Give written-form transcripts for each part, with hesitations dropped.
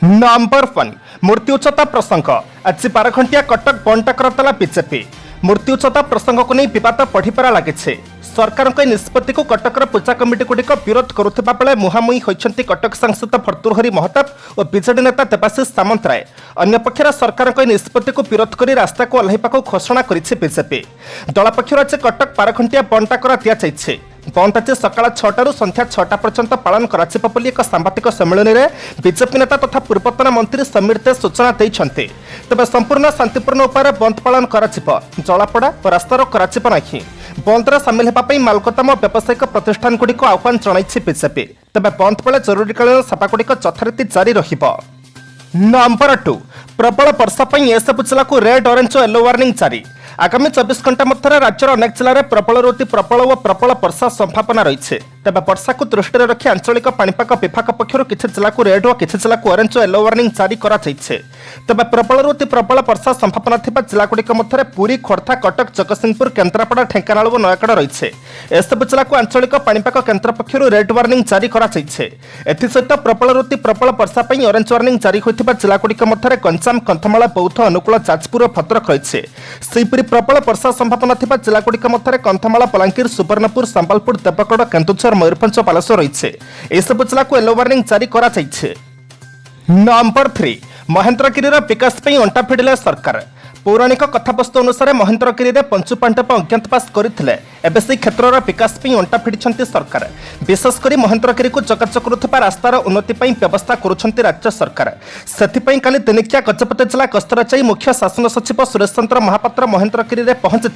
Number 1 मूर्ति उच्चता प्रसंग आज 12 घंटिया Cuttack बंटा Kartala BJP मूर्ति उच्चता प्रसंग को नहीं विवाद बढ़िपार लगी सरकार निष्पत्ति को कटकर पूजा कमिटी गुड़िक विरोध करुवा बेले मुहांमुही होती कटक सांसद भर्तृहरि महताब और बीजेडी नेता देवाशीष सामंतराय अन्यपक्षर सरकार निष्पत्ति को विरोध कर रास्ता को ओह्लैवा घोषणा करिछि बीजेपी दल पक्षर आज कटक 12 घंटिया बंटा कर दिया बंद आज सकाल 6 संध्या 6 पर्यंत पालन कर एक सांबादिक सम्मेलन में बीजेपी नेता तथा पूर्वतन मंत्री समीर दे सूचना देते तेज संपूर्ण शांतिपूर्ण उपाय बंद पालन कर जलापड़ा और रास्ता रोक कर बंदर सामिल होगापी मालगोदाम और व्यावसायिक प्रतिष्ठान गुड़िक आह्वान जनाई बीजेपी तेज बंद बेले जरूरीकालीन सेवागुड़िक यथारीति जारी रहिबो। नंबर 2 प्रबल वर्षा एसबु जिला को रेड ऑरेंज और येलो वार्निंग जारी आगामी 24 घंटा मध्य राज्यर अनेक जिले में प्रबल अति प्रबल और प्रबल वर्षा संभावना रही तेज वर्षा को दृष्टि रखी आंचलिक पाणीपाग विभाग पक्षर किसी जिला को रेड और किसी जिला को ऑरेंज और येलो वार्निंग जारी तेज प्रबल अति प्रबल वर्षा संभावना जिलागुड़िक मध्य पुरी खोर्धा कटक जगतसिंहपुर केन्द्रापड़ा ढेंकानाल और नयगढ़ रही एसबु जिला को आंचलिक पाणीपाग केन्द्र पक्षर रेड वार्निंग जारी सहित प्रबल अति प्रबल वर्षा ऑरेंज वार्निंग जारी होता जिलागुड़िक मध्य गंजाम कंधमाल बौद्ध अनुकूल जाजपुर और भद्रक रही प्रबल वर्षा संभावना जिलागुड़िक मध्य कंधमाल बलांगीर सुवर्णपुर संबलपुर देवगढ़ केन्दुझर मयूरभंज बालेश्वर रही एसबु जिला को येलो वार्निंग जारी नंबर 3 महेन्द्रगिरी विकास अंटा भिड़िले सरकार पौराणिक कथावस्तु अनुसार महेन्द्रगिरी में पंचु पांडव अज्ञातवास करते से क्षेत्र विकास अंटा भिड़ी सरकार विशेषकर महेन्द्रगिरी को जोगाजोग करुवा रास्तार उन्नति व्यवस्था करुछंती राज्य सरकार से काली दिनिकिया गजपति जिला गस्तर जाई मुख्य शासन सचिव सुरेश चंद्र महापात्र महेन्द्रगिरी में पहुंची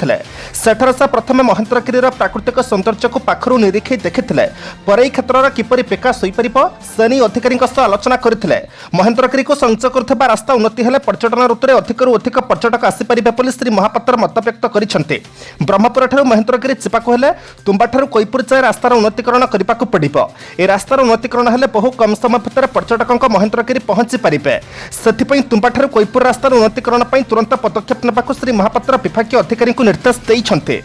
सेठार से प्रथम महेन्द्रगिरी प्राकृतिक सौंदर्य को पाखु निरीक्षी देखिते पर क्षेत्र किपरि विकास होनी अधिकारी आलोचना करते महेन्द्रगिरी को संयोग करुवा रास्ता उन्नति हेले पर्यटन ऋतु में अधिक अधिक पर्यटक आसीपर बोली श्री महापात्र मत व्यक्त करते ब्रह्मपुर ठारू महेन्द्रगिरी जावाक हेले तुम्बा ठारू कोईपुर जाए रास्तार उन्नतीकरण करने को पड़ो ए रास्तार उन्नतीकरण हेले बहु कम समय भितर पर्यटकों महेन्द्रगिरी पहुंची पारे से तुम्बा ठारू कोईपुर रास्तार उन्नतीकरण तुरंत पदक्षेप नेबाकू श्री महापात्र विभागीय अधिकारी निर्देश देते।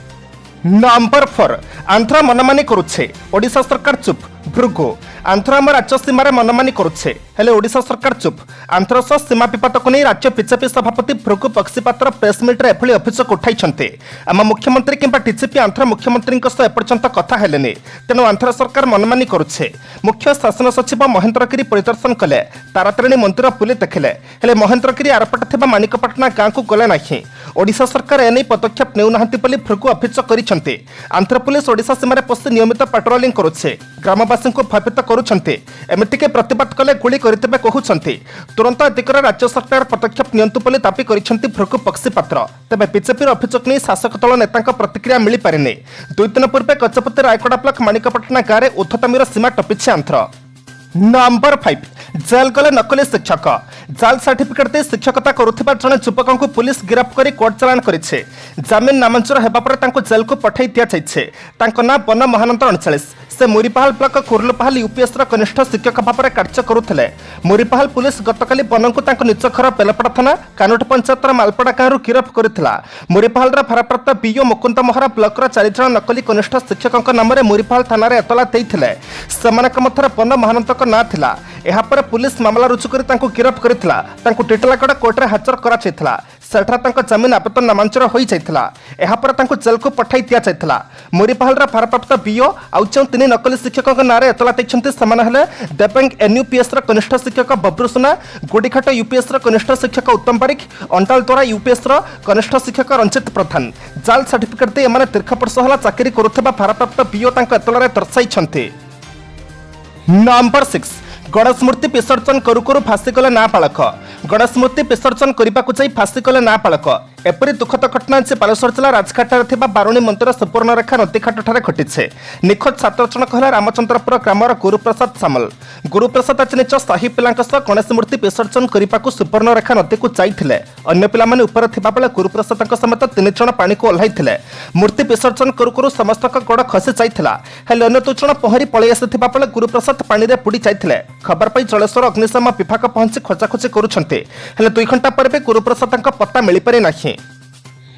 नंबर 4 आंध्र मनमानी करुछे ओडिशा सरकार चुप भृगु आंध्र आम राज्य सीमार मनमानी करुछे हेले ओडिशा सरकार चुप आंध्र सह सीमा विवाद को नहीं राज्य बीजेपी सभापति भृगु बक्सीपात्र प्रेसमिट्रे एभली अभियोग उठाई आम मुख्यमंत्री किंबा डीजीपी आंध्र मुख्यमंत्री एपर्यंत कथा हेलेनि तेणु आंध्र सरकार मनमानी करुछे मुख्य शासन सचिव महेन्द्रगिरी परिदर्शन कले तारातारिणी मंदिर बुली देखिले हेले महेन्द्रगिरी आरपटे थिबा मानिकपाटना गाँ को गले नहीं ओडिशा सरकार एने पदक्षेप नेउनाहांती बोली भृगु अभियोग करिसेंते आंध्र पुलिस ओडिशा सीमार पशि नियमित पेट्रोलिंग करुछे ग्रामवासी को भयभीत करुछंते एमितिके प्रतिबाद कले गुली करते कहउछंती तुरंत दिगरे राज्य सरकार पदक्षेप नियंतु बोली दाबी करिसेंती भृगु बक्सीपात्र तेबे बीजेपी अभियोग नहीं शासक दल नेता प्रतिक्रिया मिल पारिनी 2 दिन पूर्व गजपति रायगढ़ ब्लॉक मानिकपाटना गाँव में उद्धतमीर सीमा टपिছে आंध्र। नंबर 5 जेल गले नकली शिक्षक जाल सर्टिफिकेट दे शिक्षकता करुथिबा जने युवक को पुलिस गिरफ्त करी कोर्ट चालान करिछे जामिन नामंजूर हेबा पर तांको जेल को पठाई दिया जाइछे तांको ना बन महानंद 39 से मुरीपाहाल ब्लॉक कुर्लुपाहाल यूपीएस कनिष्ठ शिक्षक भाव में कार्य करुले मुरीपाहाल पुलिस गतकाली बन को निज घर बेलपड़ा थाना कानुट पंचायत मालपड़ा गाँव गिरफ्त करथिला मुरीपाहाल भारप्राप्त बीओ मुकुंद महरा ब्लॉक 4 जन नकली कनिष्ठ शिक्षक नाम मुरीपाहाल थाना एतला देइथिले सेमानक मध्य बन महानंद ना थिला एहापर पुलिस मामला रुजु कर गिरफ्त करथिला टिटलागढ़ कोर्ट में हाजर करा सेठा जमीन आवेदन नामांचर हो जाता एहापर जेल को पठाई दि जाता मुरीपाहाल भारप्राप्त बीओ आउ जो 3 नकली शिक्षक नारे एतला देते देबेंग एनयूपीएस कनिष्ठ शिक्षक बब्रू सुना गोड़ीघाट यूपीएस कनिष्ठ शिक्षक उत्तम बारिक अंटाल द्वारा यूपीएस कनिष्ठ शिक्षक रंजित प्रधान जाल सर्टिफिकेट दे एमाने दीर्घ वर्ष होला चाकरी करुथिबा भारप्राप्त बीओ एतलारे दर्शाई। नंबर 6 गणेश मूर्ति विसर्जन करू करू फासीगले नाबालक गणेश मूर्ति विसर्जन करने को जाई फासीगले नाबालक एपरी दुखद घटना आज बालेश्वर जिला राजघाट बारुणी मंदिर सुवर्णरेखा नदीघाट घटी निखोज 7 जन कहला रामचंद्रपुर ग्रामर गुरुप्रसाद सामल गुरुप्रसाद आज निज साही पिला गणेश मूर्ति विसर्जन करने को सुवर्णरेखा नदी को जाइए अन्य पिलामाने ऊपर थिबा बेले गुरुप्रसाद समेत 3 जन पानी को ओह्लैथिले मूर्ति विसर्जन करू करू समस्त गोड़ खसी जाइथिला हेले अन्य 2 जन पहरी पळै आसिथिबा बेले गुरुप्रसाद पानी रे बुडी जाइथिले खबर पाई जलेश्वर अग्निशम विभाग पहुंची खोजाखोजी करुछंते हेले 2 घंटा पर भी गुरुप्रसाद पत्ता मिल पारि नाही।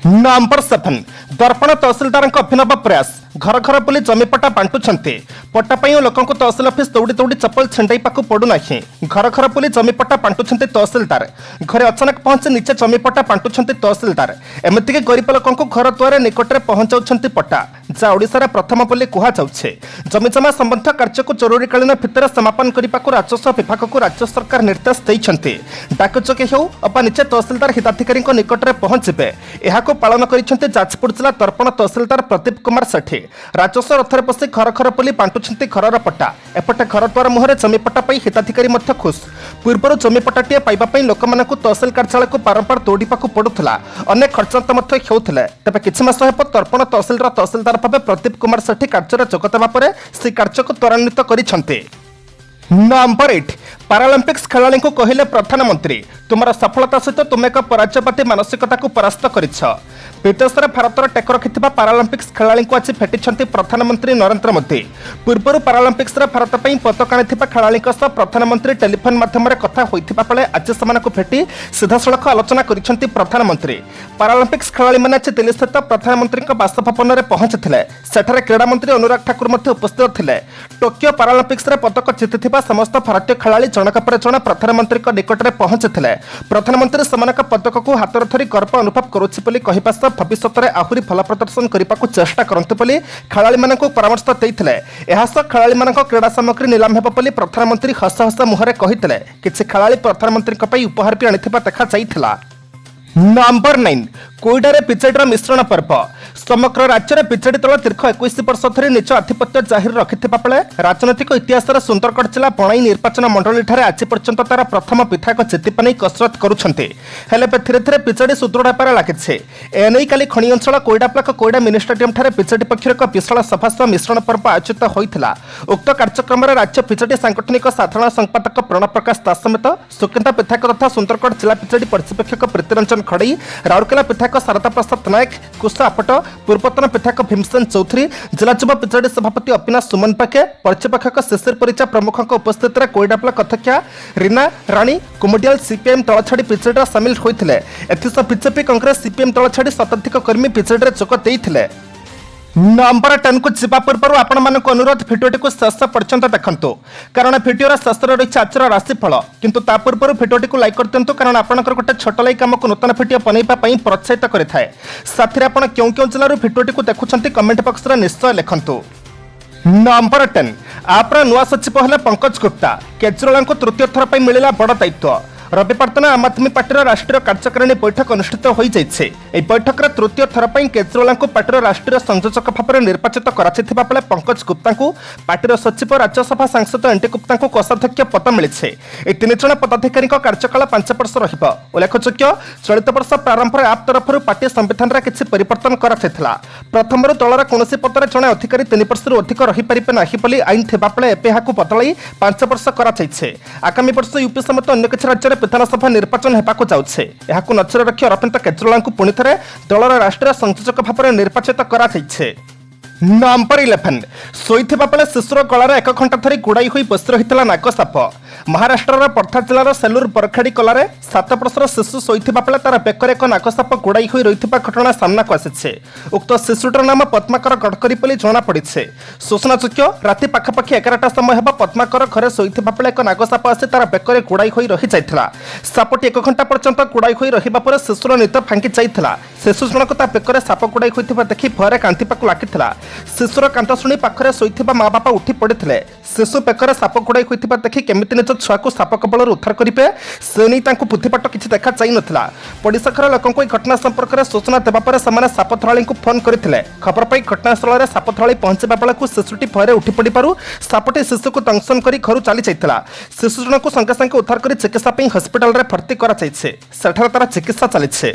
नंबर 7 दर्पण तहसिलदार अभिनव प्रयास घर घर बुली जमीपटा बांटुंट पट्टा लोक तहसिल अफिस् दौड़ी दौड़ी चप्पल छिंडाइवाक पड़ूना घर घर बुली जमीपटा बांटुंट तहसिलदार घरे अचानक पहुंची निजे जमीपटा बांटुंट तहसिलदार एमतीक गरीब लोक घर द्वार निकट में पहुंचाऊं पट्टा जहाँ ओडिशार प्रथम बोली कहुचे जमीजमा संबंध कार्य को जरूरीकालीन भित्तिर समापन करने को राजस्व विभाग को राज्य सरकार निर्देश देते डाकचोके हो अबा निजे तहसिलदार हिताधिकारी निकट में पहुंचे यह पालन कर जाजपुर जिला दर्पण तहसिलदार प्रदीप कुमार सेठी राजस्व रथरे बसी घर घर बुली बांटुंट घरर पट्टा एपटे घर द्वार मुहरे जमीपट्टा हिताधिकारी खुश पूर्व जमीपट्टाटे पाइबा लोक तहसिल कार्यालय को बारंबार दौड़ा पड़ूला अनेक खर्चांत होते तेज किछि मास हेब दर्पण तहसिलर तहसिलदार भाव प्रदीप कुमार सेठी कार्य जोगदेवा पर से कार्य को त्वरान्वित करिसेंते। नंबर 8 पारालंपिक्स खेलाड़ी को कहले प्रधानमंत्री तुम सफलता सहित तुम एक पराजयवादी मानसिकता को परास्त करिछ विदेश में भारतर टेक रखिथिबा पारालंपिक्स खेलाड़ी को आज भेटिछंती प्रधानमंत्री नरेंद्र मोदी पूर्व पारालंपिक्स रे भारत पई पदक आनिथिबा खेलाड़ी सह प्रधानमंत्री टेलीफोन माध्यम कथा होइथिबा बेले आज सेमानकु भेटी सीधासळख आलोचना करिछंती प्रधानमंत्री पारालंपिक्स खेलाड़ी माने आज दिल्ली स्थित प्रधानमंत्री बासभवन में पहुंचीथिले सेठारे क्रीड़ा मंत्री अनुराग ठाकुर मध्य उपस्थित थिले टोकियो पारालंपिक्स रे पदक जितिथिबा समस्त भारतीय खेलाड़ी जनक पर जन प्रधानमंत्री निकट में पहुंचीथिले प्रधानमंत्री सेमानक पदक को हाथ धरी गर्व अनुभव करुछि बोली कहिबा सह भविष्य में आहरी भल प्रदर्शन करने को चेष्टा करते खेलाड़ी परामर्श देते खेलाड़ी क्रीड़ा सामग्री नीलाम हेब बोली प्रधानमंत्री हस हस मुहरे कहते किसी खेलाड़ी प्रधानमंत्री उपहार भी आनी देखा जाइथिला। नंबर 9 कोईडारे बीजेडी मिश्रण पर्व समग्र राज्य में बीजेडी दल दीर्घ 21 वर्ष धरी निज आधिपत्य जाहिर रखिथिबा बेले राजनैतिक इतिहास सुंदरगढ़ जिला बणाई निर्वाचन मंडली ठारे आज पर्यंत तार प्रथम विधायक जितिबा नै कसरत करुछन्ते हेले धीरे धीरे बीजेडी सुदृढ़ हेबार लागिछे एनै काली खणी अंचल Koida block Koida mini stadium ठारे बीजेडी पक्षर एक विशाल सभा सह मिश्रण पर्व आयोजित होइथिला उक्त कार्यक्रम में राज्य बीजेडी सांगठनिक साधारण संपादक प्रणव प्रकाश दास समेत सुकिंदा विधायक तथा सुंदरगढ़ जिला बीजेडी पर्यवेक्षक प्रीतिरंजन खड़ई राउरकेला विधायक शारदा प्रसाद नायक कुशा आपट पूर्वतन विधायक भीमसेन चौधरी जिला युवा बीजेडी सभापति अविनाश सुमन पाखे पर्यवेक्षक शिशिर परिचा प्रमुख उपस्थित कोईडा ब्लॉक अध्यक्षा रीना राणी कुमुडियाल सीपीएम दल छाड़ी बीजेडी सामिल होते एसह बीजेपी कांग्रेस सीपीएम दल छाड़ी शताधिक कर्मी बीजेडी जोग देते। नंबर 10 को जीवा पूर्व आपण मानक अनुरोध भिडियोटी को शेष पर्यंत देखंतु कारण भिडियोर शेष रही आज राशिफल किंतु ता पूर्व भिडियोटी को लाइक कर दिंतु कारण आपनकर गोटे छोट लाइक आमको नूतन भिडियो बनैबा पई प्रोत्साहित करिथाय साथी रे आपण क्यों क्यों जिल्ला भिडियोटी को देखुछंती कमेंट बॉक्स रे निश्चय लिखंतु। नंबर 10 आप्र नुआ सचिव हेले पंकज गुप्ता केजरीवाल को तृतीय थर पई मिलिला बड़ दायित्व रविवार दिन आम आदमी पार्टी राष्ट्रीय कार्यकारिणी बैठक अनुष्ठित हो जाइए। बैठक में तृतीय थर पर केजरीवाल को पार्टी राष्ट्रीय संयोजक भाव में निर्वाचित कराइथिबा बेले पंकज गुप्ता को पार्टी सचिव राज्यसभा सांसद एनटी गुप्ता को कोषाध्यक्ष पद मिली तीन जन पदाधिकारी कार्यकाल 5 वर्ष रहिबो। उल्लेखयोग्य चलित वर्ष प्रारंभ में आप तरफ पार्टी संविधान में किसी परिवर्तन कराइथिला प्रथम दलर कौन पदर जड़े अधिकारी 3 वर्ष अधिक रहीपर ना आईन थिबा बेले एहाकु बदलाई 5 वर्ष कराइছে। आगामी वर्ष यूपी समेत अन्य किसी राज्य विधानसभा निर्वाचन होगा जाउछे एहाकु नजर रखी अरविंद केजरीवाल को पुणी थे दलर राष्ट्रीय संयोजक भाव में निर्वाचित कराइছে। नंबर 11 शोइथिबा बेले शिशुर गलार 1 घंटा धरी गुड़ाई होई बस रहितला नागसाप महाराष्ट्र पर्धा जिलार सेलूर बरखाड़ी कलार 7 वर्षर शिशु शोइथिबा बेले तार बेकर एक नागसाप गुड़ाई होई रहिथिबा घटना सामना को आसिছে। उक्त शिशुटर नाम पद्माकर गडकरी बोली जना पड़िছে। सूचनायोग्य राति पाखापाखि 11टा समय हेबा पद्माकर घरे शोइथिबा बेले एक नागसाप आसी तार बेकर गुड़ाई होई रहि जाइथिला सापटी 1 घंटा पर्यंत गुड़ाई होई रहिबा पर शिशुर निद भांगी जाइथिला शिशु जनक ता बेकर साप गुड़ाई होइथिबा देखि भୟରେ कांतिपाकु लागिथिला शिशुर कांत शुणी पाखरे शोइथिबा माँ बापा उठी पड़ते शिशु पेकर साप गुड़ाई होइथिबा देखि केमिति निज छुआ को साप कबल उद्धार करेंगे से नहीं बुद्धिपाट किसी देखा जाई नथिला। पड़िशा घर लोक घटना संपर्क में सूचना देवा पर से साप धराली को फोन करते खबर पाई घटनास्थल में साप धराली पहुंचवा बेलू शिशुटी भୟରେ उठी पड़ू सापटी शिशु को दंशन कर घर चली जाता शिशु जन को संगे संगे उद्धार कर चिकित्सा हस्पिटाल में भर्ती कर तार चिकित्सा चली।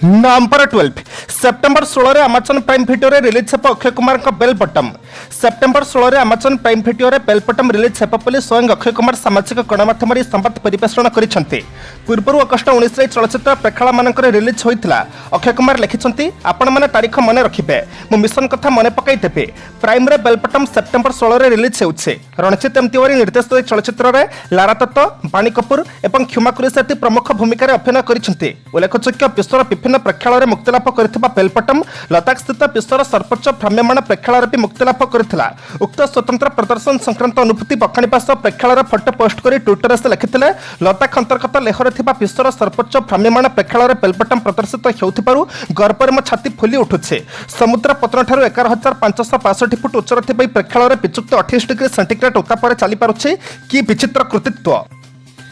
Number 12 September 16 Amazon prime video release हे Akshay Kumar Bell Bottom September 16 Amazon prime video बेलपटम रिलीज हेब बोली स्वयं अक्षय कुमार सामाजिक गणमाध्यम संवाद परिवेषण करते। पूर्व अगस्ट 19 चलचित्र प्रेक्षालय मानक रिलीज होता। अक्षय कुमार लिखिं आपण मैंने तारीख मन रखिए मो मिशन कथा मन पकईदेवे। प्राइम रे बेलपटम सेप्टेम्बर 16 रिलीज होउछे। रणजीत एम तिवारी निर्देशित चलचित्र में लारा दत्त, बाणी कपूर और क्षमा कुरेशी प्रमुख भूमिका अभिनय करते। उल्लेखযোग्य विश्वर विभिन्न प्रेक्षालय मुक्तिलाभ कर बेलपटम लद्दाख स्थित विश्वर सर्वोच्च भ्राम्यमाण प्रेक्षालय भी मुक्तिलाभ करथिला। उक्त स्वतंत्र प्रदर्शन संक्रांत अनुभूति बखाणिबा सह प्रेक्षालय फोटो पोस्ट कर ट्विटर से लिखिथिले लद्दाख अंतर्गत लेहरे थिबा विश्वर सर्वोच्च भ्राम्यमाण प्रेक्षालय बेलपटम प्रदर्शित हेउथिबारु गर्वरे मो छाती फुली उठुछे। समुद्र पतन ठारू 11,562 फुट उच्चर थिबा प्रेक्षालय विचुक्त 28 डिग्री सेंटीग्रेड उत्तापरे चली पारुछे। कि विचित्र कृतित्व।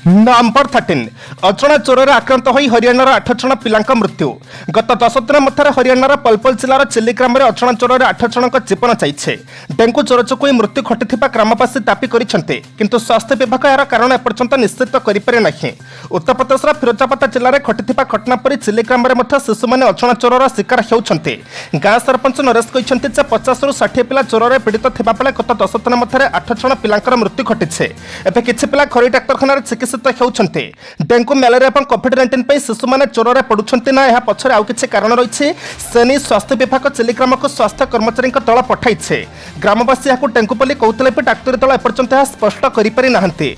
नंबर 13 अजଣା चोर आक्रांत होई हरियाणार 8 जण पिलांक मृत्यु। गत 10 दिन मध्य हरियाणार पलपल जिलार चिल्ली ग्राम में अजଣା चोर 8 जन जीवन जाइछे। डेंगू ज्वर जोगु मृत्यु घटिथिबा ग्रामवासी दाबी करिसेंते, किंतु स्वास्थ्य विभाग यार कारण एपर्यंत निश्चित करिपारे नाही। उत्तर प्रदेशर फिरोजाबाद जिले में घटिथिबा घटना परि चिल्ली ग्राम में शिशु मैंने अजଣା चोरर शिकार होउछन्ते। गाँ सरपंच नरेश कहिसेंते जे 50 रु 60 पिला चोर पीड़ित थिबा बेले गत 10 दिन मध्य 8 जन पिलांकर मृत्यु घटिछे। एबे किछि पिला घरोई डाक्तरखाना चिकित्सित होउछन्ते। डेंगू मैलेरिया और कोविड-19 पे शिशु माने चोर पड़ुछन्ते ना यह पछरे आउ किछि कारण रहिछे। सेनी स्वास्थ्य विभाग चिल्लीग्राम को स्वास्थ्य कर्मचारी दल पठाइछे। ग्रामवासी याकू डेंगू बोली कहउतले पे डाक्तरी दल एपर्यंत स्पष्ट करि पारि नाहंते।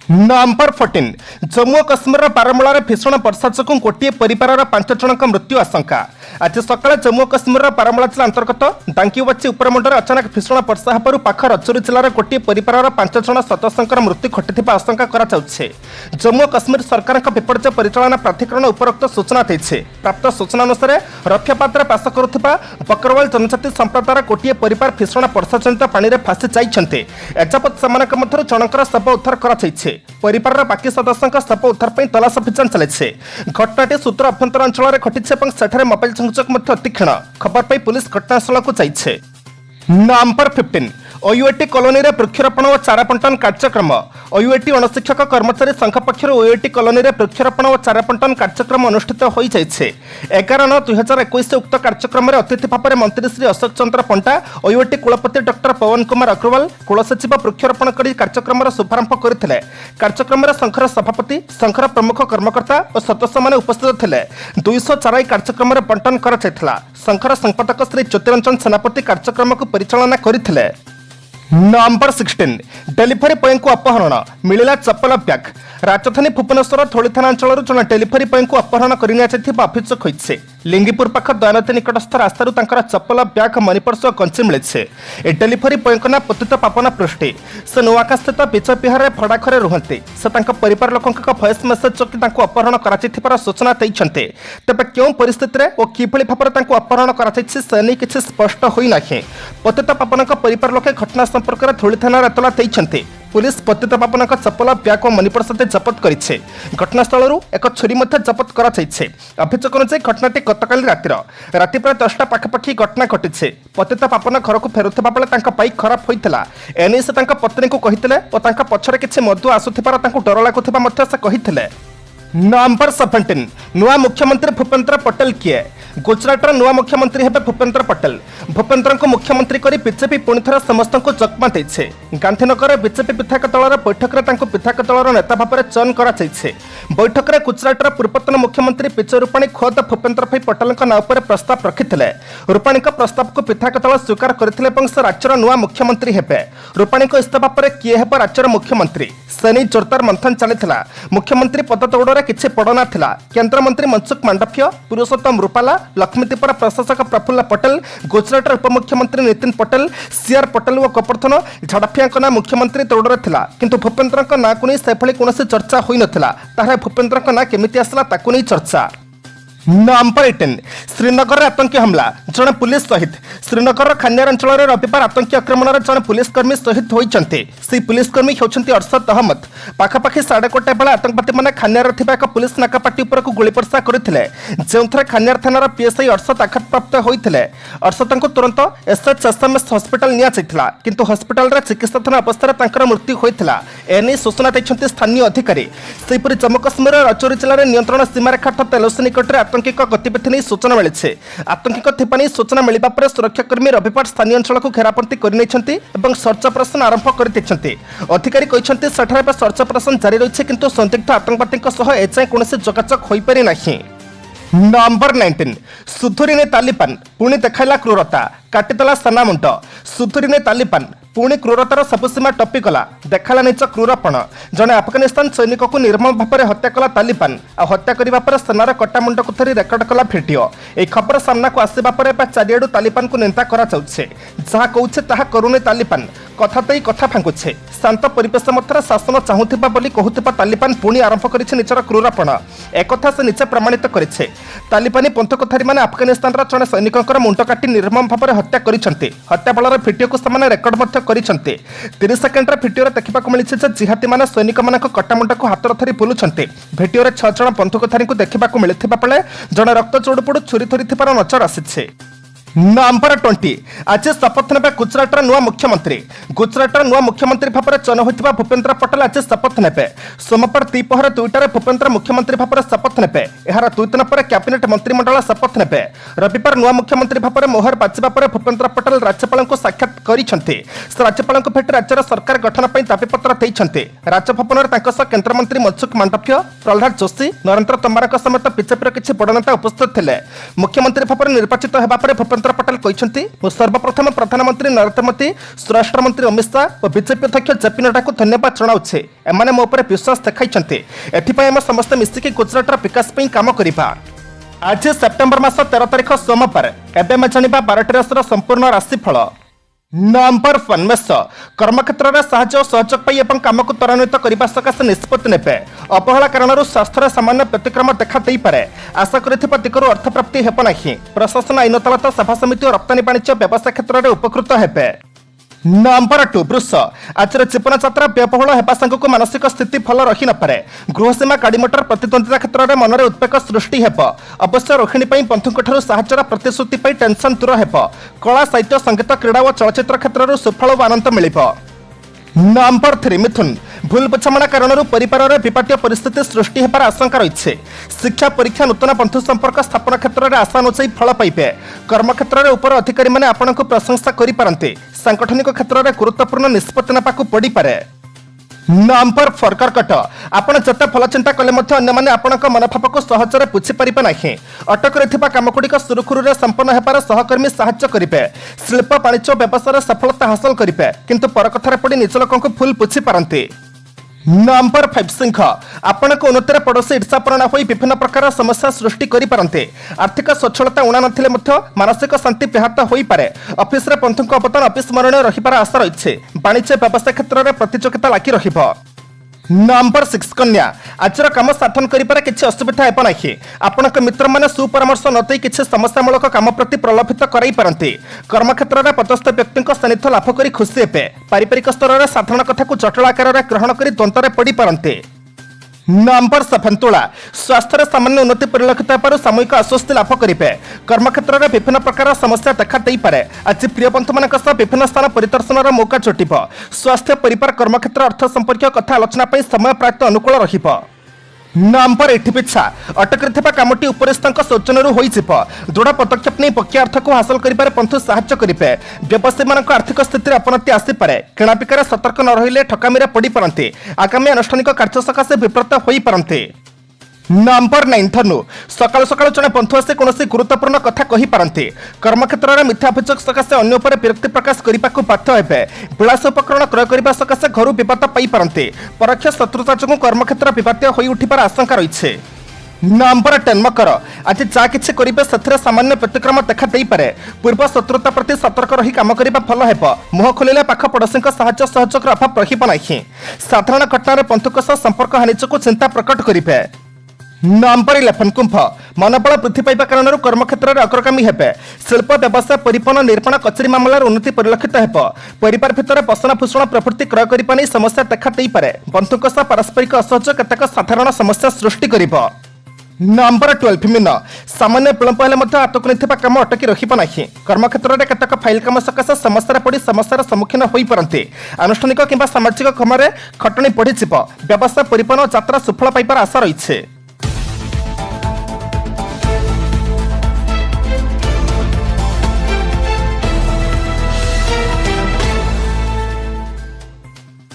नंबर 14 जम्मू और काश्मीर बारामूला भीषण वर्षा जो गोटे परिवार 5 जन मृत्यु आशंका। आज सकाଳେ जम्मू और काश्मीर बारामूला जिला अंतर्गत डांकीवाची उपरमुंडे अचानक भीषण वर्षा हेबारु पाख रजौरी जिलार गोटे परिवार 5 जन सदस्यंकर मृत्यु घटिथिबा आशंका कराଯାଉଛି। जम्मू और काश्मीर सरकार विपर्य परिचालना प्राधिकरण उपरोक्त सूचना देइछे। प्राप्त सूचना अनुसार रफियाबाद बास करुथिबा बकरवाल जनजाति संप्रदायर गोटे परिवार भीषण वर्षा जनित पानी में फासी जाइछन्ते। एजावत सेमानक मध्यरु जनकर शव उद्धार कराଯାଇଛି। परिवार बाकी सदस्यों शव उद्धार पर तलाश अभियान चलाई। घटनाटी सुदूर अभ्यंतर अंचल घटी मोबाइल संযোগ अति क्षण खबर पाई पुलिस घटनास्थल को जाइए। नंबर 15 ओयूएटी कॉलोनी रे वृक्षरोपण और चारा बंटन कार्यक्रम। ओयूएटी अणशिक्षक कर्मचारी संघ पक्षर ओयूएटी कॉलोनी रे वृक्षरोपण और चारा बंटन कार्यक्रम अनुष्ठित हो जाइए। 11/9/2021 उक्त कार्यक्रम में अतिथि भाव में मंत्री श्री अशोक चंद्र पंटा, ओयूएटी कुलपति डॉक्टर पवन कुमार अग्रवाल, कुलसचिव वृक्षरोपण कर कार्यक्रम शुभारंभ करते। कार्यक्रम में संघर सभापति, संघर प्रमुख कर्मकर्ता और सदस्य मैंने उपस्थित थे। 200 चारा कार्यक्रम में बंटन कर संघर संपादक श्री ज्योतिरंजन सेनापति कार्यक्रम को परिचालना करते। नंबर 16 डेलीवरी बॉय को अपहरण मिला चप्पल ब्याग। राजधानी भुवनेश्वर थोड़ी थाना अंचल जन डेलीवरी बॉय को अपहरण कर अभियोग होइछे। लिंगीपुर पाख दयानदी निकटस्थ रास्तार चप्पल ब्याग मणिपर्स गंजी मिले। ए डेलीवरी बॉय ना पतित पापना पृष्टि। से नुआका स्थित विजय विहार में भड़ा घरे रुहति। से परिवार लोक भॉइस मेसेज जोगी अपहरण कर सूचना देते। तेज क्यों परिस्थिति और किभली भाव में अपहरण कर किसी स्पष्ट होना। पतित पापन परिवार लोके घटना संपर्क में धूली थाना एतला देते। पुलिस पतित पापन चप्पल ब्याग और मणिपर्स जबत करिछे। घटनास्थल एक छुरी जबत कर अभियोग अनुसार घटनाटी गतकाली राति प्राय 10टा पाखापाखि घटना घटी। पतित पापन घर को फेरुवा बेले बाइक खराब होता। एने से पत्नी को कही और पछरे किसी मधु आसुथिबार डर लगुवा से कही। नंबर 17 नुआ मुख्यमंत्री भूपेन्द्र पटेल किए। गुजरातर नुआ मुख्यमंत्री हेबे भूपेन्द्र पटेल। भूपेन्द्र को मुख्यमंत्री करी बीजेपी पुणी थर समस्त को चकमा देइछे। गांधीनगर बीजेपी विधायक दलर बैठक में विधायक दलर नेता भाव में चयन कर बैठक में गुजरातर पूर्वतन मुख्यमंत्री विजय रूपाणी खोद भूपेन्द्र भाई पटेल नाम पर प्रस्ताव रखिते। रूपाणी प्रस्ताव को विधायक दल स्वीकार करते से राज्यर नुआ मुख्यमंत्री हेबे। रूपाणी इस्तीफा पर किए हेब राज्यर मुख्यमंत्री सेनी जोरदार मंथन चलता। मुख्यमंत्री पद दौड़ किसी पड़ नाला। केन्द्रमंत्री मनसुख मांडव्य, पुरुषोत्तम रूपाला, लक्ष्मीदीपर प्रशासक प्रफुल्ल पटेल, गुजरात उपमुख्यमंत्री नितिन पटेल, सीआर पटेल और गोवर्धन झाड़फिया ना मुख्यमंत्री दौड़ था। किंतु भूपेन्द्र ना को नहीं कौन चर्चा हो नाला। भूपेन्द्र ना केमिति आसला ताकू नहीं चर्चा। नंबर 18 श्रीनगर आतंकी हमला जड़े पुलिस शहीद। श्रीनगर खानियार अंचल रविवार आतंकी आक्रमण में जड़े पुलिसकर्मी शहीद होती। से पुलिसकर्मी होती अरशद अहमद। पाखापाखि 1:30 बेले आतंकवादी मैंने खानियार एक पुलिस नाकापाटी उपर गोली वर्षा करते। जो खानियार थानार पीएसआई अरशद आघातप्राप्त होते। अरशद को तुरंत एसएचएसएमएस हस्पिटाल निया किंतु हस्पिटाल चिकित्साधीन अवस्था मृत्यु होता। एने सूचना देते स्थानीय अधिकारी। सेहीपरि जम्मू काश्मीर रजौरी जिले में नियंत्रण सीमारेखा तेलुसी निकट आतंकिक गतिविधि नहीं सूचना मिली। आतंकिक थिपानी सूचना मिलवा पर सुरक्षाकर्मी रविवार स्थानीय अंचल को घेराबंदी कर सर्च ऑपरेशन आरंभ कर अधिकारी कहते सेठारे सर्च ऑपरेशन जारी रही किंतु संदिग्ध आतंकवादी एजाएं कौन जोगाजोग हो पारि नहीं। नंबर 19 सुधुरीने तालिबान पुणी देखाइला क्रूरता काटिदेला सेना मुंड। सुधुरीने तालिबान पुणी क्रूरतार सबुसीमा टपिगला देखाला निज क्रूरपण। जड़े आफगानिस्तान सैनिक को निर्मम भाव में हत्या कला तालिबान आ हत्या करने पर सेनार कटा मुंड को धरी रेकर्ड कला भिडियो। यह खबर सामना को आसवा पर चारिआडू तालिबान को निंदा करा जहाँ कौचे ताहा करुने तालिबान कथा देई कथा फांगुछे। शांत परिवेश मध्य शासन चाहूथिबा बोली कहूथिबा तालिबान पुणी आरंभ करिछे निजर क्रूरपण। एकथा से निजे प्रमाणित करिछे। तालिबानी पंथकधारी माने आफगानिस्तान जड़े सैनिकଙ୍କର मुंड काटी निर्मम भाव में हत्या करिसेंती। हत्या बलर भिडियो को सेमाने रेकर्ड मध्य करिसेंती। 30 सेकेंडर भिडियो देखा मिली जिहाती मान सैनिक मान कटा मुंड को हाथ धरी बुलूंटे। भिडियो 6 जन बंधुकधारी को देखा मिलता बेले जड़े रक्त जोड़पोड़ छुरी धरी नजर आसी। नंबर 20 आज शपथ ने गुजरात नुआ मुख्यमंत्री। गुजरात नुआ मुख्यमंत्री भाव में चयन होता भूपेन्द्र पटेल आज शपथ ने। सोमवार द्विपहर 2टार भूपेन्द्र मुख्यमंत्री भाव में शपथ ने। यार 2 दिन पर कैबिनेट मंत्रिमंडल शपथ ने। रविवार नुआ मुख्यमंत्री भाव में मोहर बाजिबा पर भूपेन्द्र पटेल राज्यपाल को साक्षात करते। राज्यपाल भेट राज्यर सरकार गठन पर दाबीपत्र देते। राजभवन में केन्द्रमंत्री मनसुख मांडव्य, प्रहलाद जोशी, नरेंद्र तोमर समेत बीजेपी किसी बड़ नेता उपस्थित थे। मुख्यमंत्री भाव में निर्वाचित होगा पर भूपेन्द्र पटेल कहते सर्वप्रथम प्रधानमंत्री नरेंद्र मोदी, स्वराष्ट्र मंत्री अमित शाह और बीजेपी अध्यक्ष जेपी नड्डा को धन्यवाद जनाऊे। एमाने मो पर विश्वास देखाइछन्ते। एथिपाई आम समस्त मिसिकी गुजरातर विकास पई काम करिबा। आज सेप्टेम्बर मास 13 तारिख सोमवार एबे मैं जानिबा 12टी राशिर संपूर्ण राशिफल। नंबर 1 मेष कर्मक्षेत्र में साहाय्य और सहयोग पाई एवं काम को त्वरान्वित करने सकाशे निष्पत्ति नेबे। अवहेला कारण स्वास्थ्य सामान्य व्यतिक्रम देखा दे पारे। आशा करिथिबा दिगरु अर्थ प्राप्ति हेब नाही। प्रशासन आईन अदालत सभा समिति और रप्तानी वाणिज्य व्यवसाय क्षेत्र में उपकृत हेबे। नंबर 2 वृष आज जीवन यात्रा व्ययबहुल होगा सांगक मानसिक स्थिति भल रही न पारे। गृहसीमा गाड़ी मोटर प्रतिद्वंदिता क्षेत्र में मनरे उद्वेग सृष्टि हेब। अवश्य रोहिणी बंधुओं साहाय्यर प्रतिश्रुति टेंशन दूर हेब। कला साहित्य संगीत क्रीड़ा और चलचित्र क्षेत्र सुफल और आनंद मिलिब। नंबर 3 मिथुन भूल बुझामणा कारण परिवार में विपाटीय परिस्थिति सृष्टि होबार आशंका रही। शिक्षा परीक्षा नूतन बंधु संपर्क स्थापन क्षेत्र में आशा अनुसायी फल पाइबे। कर्मक्षेत्र में उपर अधिकारी माने आपन को प्रशंसा करि पारंते। सांगठनिक क्षेत्र में गुरुत्वपूर्ण निष्पत्ति नेबाकू पड़ी पारे। नंबर 4 कर्कट आपण जते फल चिंता कले मध्य अन्य माने आपनक मनोभाव को सहजरे बुझी परिबे नाही। अटक रहिथिबा कामकुडिक सुरुखुरुरे संपन्न हेबार सहकर्मी साहाय्य करिबे। शिल्प वाणिज्य व्यवसाय सफलता हासिल करिबे किंतु पर कथारे पड़ी निज लोकंकु फुल बुझी पारंती। नंबर 5 सिंह आपण को उन्नतिर पड़ोशी ईर्षापरणा होई विभिन्न प्रकार समस्या सृष्टि करि पारंते। आर्थिक सच्छलता उणा नथिले मध्य मानसिक शांति व्याहत होई पारे। ऑफिस रे बंधुक अवदान अविस्मरणीय रहिबार आशा रही। वाणिज्य व्यवसाय क्षेत्र में प्रतियोगिता लागी रहिबो। नंबर 6 कन्या आज काम साधन करिपारे किछि असुविधा हेब नाही। आपनक मित्र माने सुपरामर्श नदै किछि समस्यामूलक काम प्रति प्रलोभित कराई पारंती। कर्मक्षेत्र में पदस्थ व्यक्ति सानिध्य लाभ करी खुशी हेबे। पारिवारिक स्तर में साधारण कथा को जटिल आकार में ग्रहण करी द्वंद्व पड़ी पारंते। नंबर 7 तुला स्वास्थ्य सामान्य उन्नति परिलक्षित होबार सामूहिक आश्वस्ति लाभ करेंगे। कर्मक्षेत्र में विभिन्न प्रकार समस्या देखा दे पारे। आज प्रिय बंधु मान विभिन्न स्थान परिदर्शन मौका जुटिब। स्वास्थ्य परिवार कर्मक्षेत्र अर्थ संपर्क कथा आलोचना समय प्रायतः अनुकूल रहिब। नंबर 8 पिछा अटक कामटी उपरिस्थ सौजन्य दृढ़ पदक्षेप नहीं पक्ष अर्थ को हासिल कर पंथ साहाय्य करेंगे। व्यवसायी मान आर्थिक स्थिति अवनति आसीपे। किणाबिकार सतर्क न रही ठकामी पड़ पारती। आगामी आनुष्ठानिक कार्य सकाशे विव्रत हो पारती। नंबर 9 धनु सकाल सकाल जड़े बंधु आसी कौन गुरुत्वपूर्ण कथा कही पारती। कर्मक्षेत्र में मिथ्या अभियोग सकाशे अन्य उपर विरक्ति प्रकाश करने को बाध्य हेबे। विलास उपकरण क्रय करने सकाशे घर विवाद पाई पारती। परोक्ष शत्रुता जो कर्मक्षेत्र विवाद हो उठिबार आशंका रही। नंबर 10 मकर आज जहाँ किसी करेंगे से सामान्य व्यतिक्रम देखा दे पारे। पूर्व शत्रुता प्रति सतर्क रही काम करने भल हेब। मुह खोलिले पाख पड़ोशी साहाय्य सहयोग अभाव रहिब नाही। साधारण घटना में बंधुक संपर्क हानि जो चिंता प्रकट करेंगे। नंबर 11 कुंभ मनोबल वृद्धि पाइबा कारण कर्मक्षेत्र में अग्रगामी हेबे। शिल्प व्यवसाय परिवहन निर्माण कचेरी मामलार उन्नति परिलक्षित हेब। परिवार भितर बसन भूषण प्रभृति क्रय करने नहीं समस्या देखा दे पारे। बंधुक पारस्परिक असहयोग केतेक साधारण समस्या सृष्टि करिब। नंबर 12 मीन सामान्य विलंब हेले हाथक नहीं कम अटकी रहिब नाही। कर्मक्षेत्र में केतेक फाइल कम सकाशे समस्या पड़ समस्यार सम्मुखीन हो पारती। आनुष्ठानिक किंबा सामाजिक काम में खटणी बढ़ी व्यवसाय परिवहन यात्रा सुफल पाइबार आशा रही।